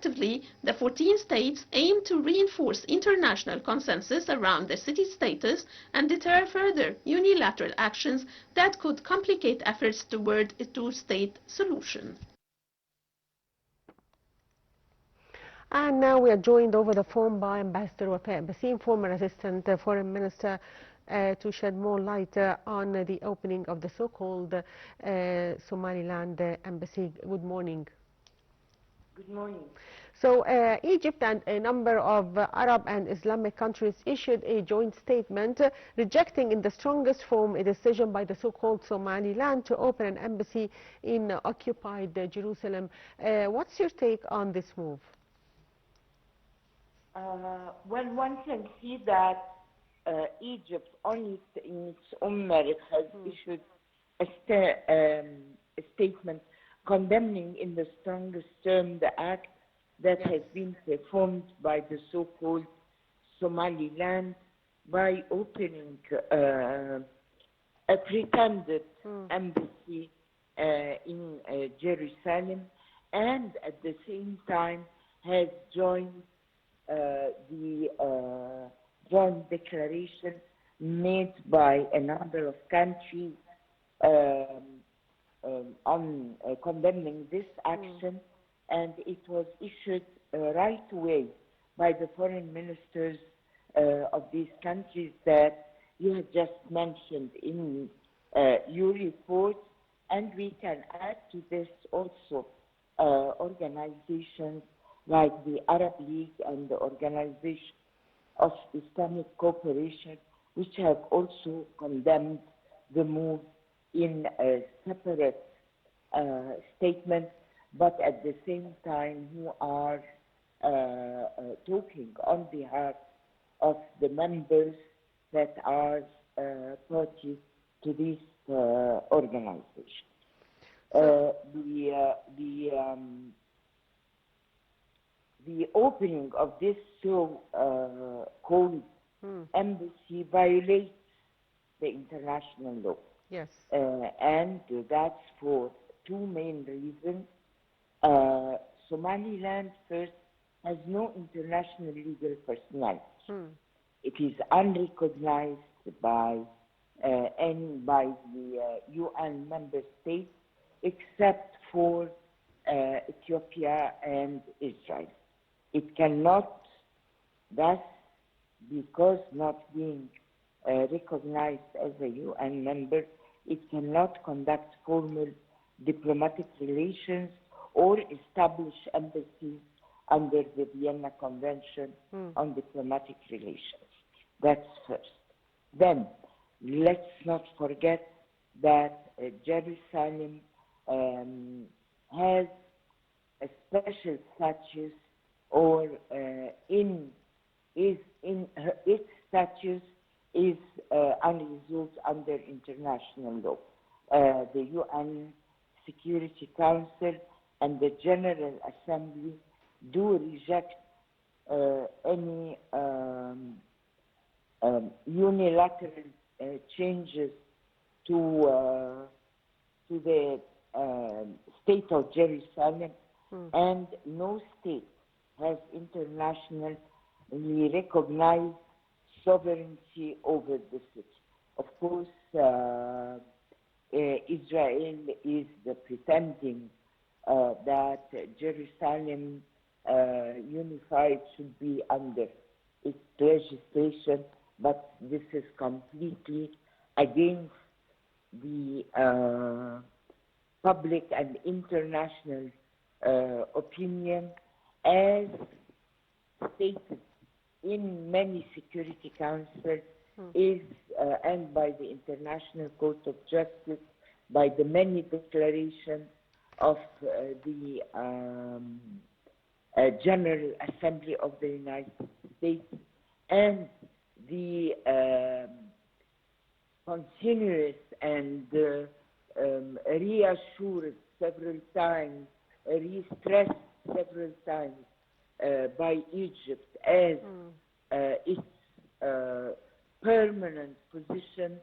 Collectively, the 14 states aim to reinforce international consensus around the city's status and deter further unilateral actions that could complicate efforts toward a two-state solution. And now we are joined over the phone by Ambassador Wafaa Basseem, former Assistant Foreign Minister, to shed more light on the opening of the so-called Somaliland embassy. Good morning. Good morning. So Egypt and a number of Arab and Islamic countries issued a joint statement rejecting in the strongest form a decision by the so-called Somaliland to open an embassy in occupied Jerusalem. What's your take on this move? Well, one can see that Egypt, on in its own merit, has issued a statement condemning in the strongest term the act that has been performed by the so-called Somaliland by opening a pretended embassy in Jerusalem, and at the same time has joined the joint declaration made by a number of countries on condemning this action, and it was issued right away by the foreign ministers of these countries that you had just mentioned in your report. And we can add to this also organizations like the Arab League and the Organization of Islamic Cooperation, which have also condemned the move in a separate statement, but at the same time who are talking on behalf of the members that are party to this organization. The opening of this so-called embassy violates the international law. Yes. And that's for two main reasons. Somaliland, first, has no international legal personality. It is unrecognized by the UN member states except for Ethiopia and Israel. It cannot, thus, because not being recognized as a UN member, it cannot conduct formal diplomatic relations or establish embassies under the Vienna Convention on Diplomatic Relations. That's first. Then, let's not forget that Jerusalem has a special status, or its status is unresolved under international law. The UN Security Council and the General Assembly do reject any unilateral changes to the state of Jerusalem, and no state has internationally recognized sovereignty over the city. Of course, Israel is pretending that Jerusalem unified should be under its legislation, but this is completely against the public and international opinion, as stated in many Security Councils is and by the International Court of Justice, by the many declarations of the General Assembly of the United States, and the continuous and reassured several times, re-stressed several times by Egypt as its permanent position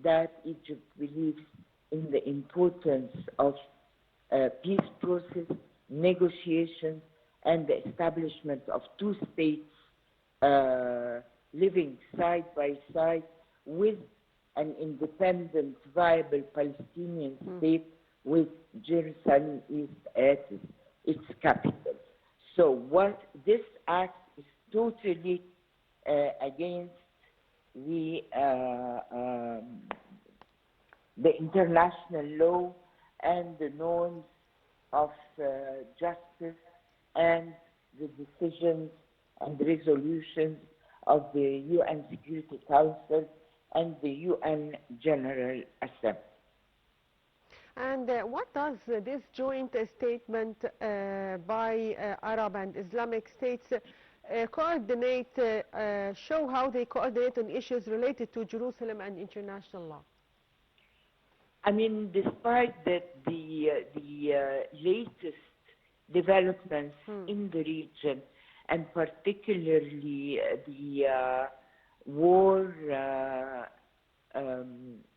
that Egypt believes in the importance of peace process, negotiations, and the establishment of two states living side by side with an independent, viable Palestinian state with Jerusalem East as its capital. So what this act is totally against the international law and the norms of justice and the decisions and resolutions of the UN Security Council and the UN General Assembly. And what does this joint statement by Arab and Islamic states show how they coordinate on issues related to Jerusalem and international law? I mean, despite that the latest developments in the region, and particularly the war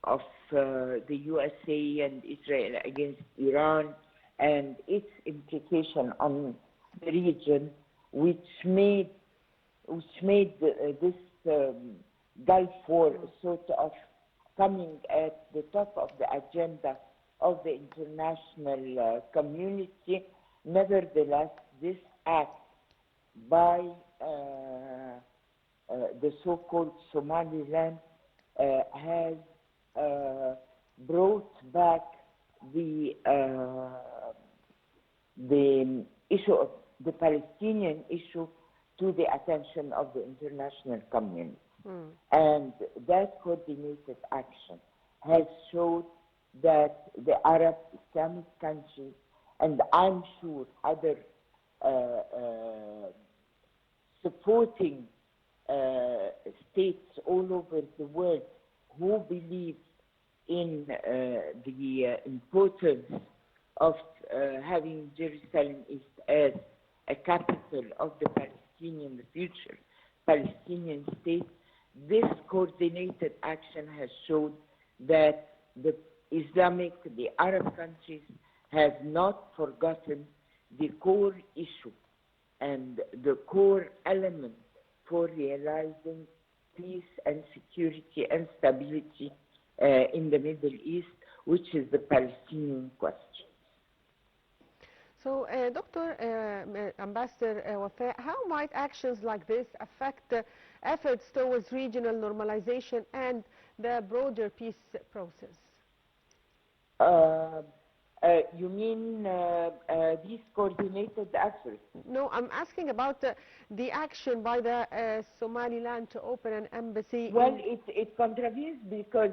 of the USA and Israel against Iran and its implication on the region, which made this Gulf War sort of coming at the top of the agenda of the international community. Nevertheless, this act by the so-called Somaliland has brought back the issue of the Palestinian issue to the attention of the international community. And that coordinated action has showed that the Arab Islamic countries, and I'm sure other supporting states all over the world who believe in the importance of having Jerusalem East as a capital of the future Palestinian state, this coordinated action has shown that the Arab countries have not forgotten the core issue and the core element for realizing peace and security and stability in the Middle East, which is the Palestinian question. So, Dr. Ambassador Wafaa, how might actions like this affect efforts towards regional normalization and the broader peace process? You mean these coordinated efforts? No, I'm asking about the action by the Somaliland to open an embassy. Well, it contravenes because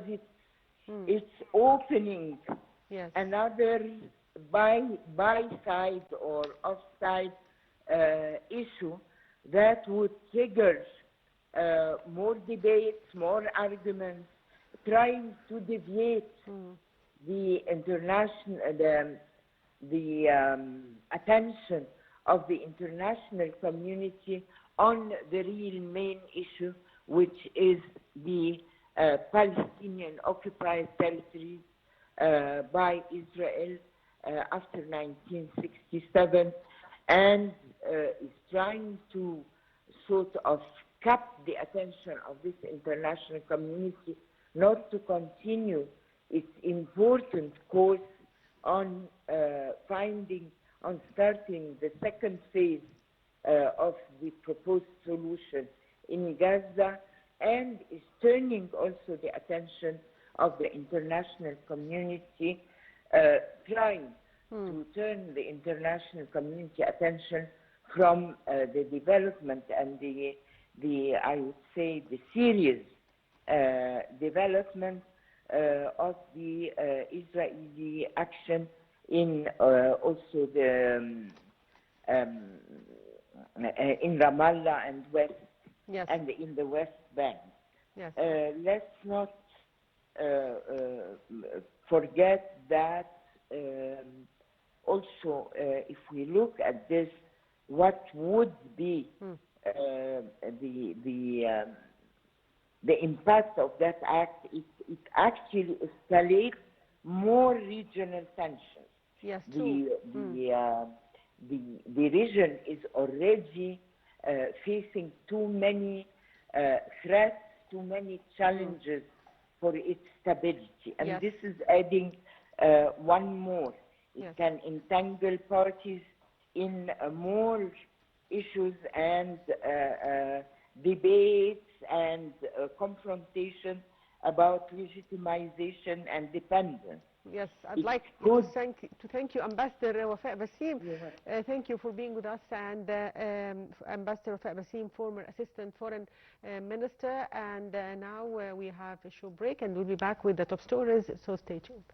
it's opening another by-side or off-side issue that would trigger more debates, more arguments, trying to deviate the international, the attention of the international community on the real main issue, which is the Palestinian occupied territories by Israel after 1967, and is trying to sort of cap the attention of this international community not to continue its important course on starting the second phase of the proposed solution in Gaza, and is turning also the attention of the international community, trying to turn the international community attention from the development and the I would say the serious development of the Israeli action in also the in Ramallah and West and in the West Bank. Let's not forget that also if we look at this, what would be the impact of that act, it actually escalates more regional tensions. the region is already facing too many threats, too many challenges for its stability. And this is adding one more. It can entangle parties in more issues and debates and confrontation about legitimization and dependence. Yes, I'd like to thank you, Ambassador Wafaa Basseem. Thank you for being with us, and Ambassador Wafaa Basseem, former Assistant Foreign Minister. And now we have a short break, and we'll be back with the top stories, so stay tuned.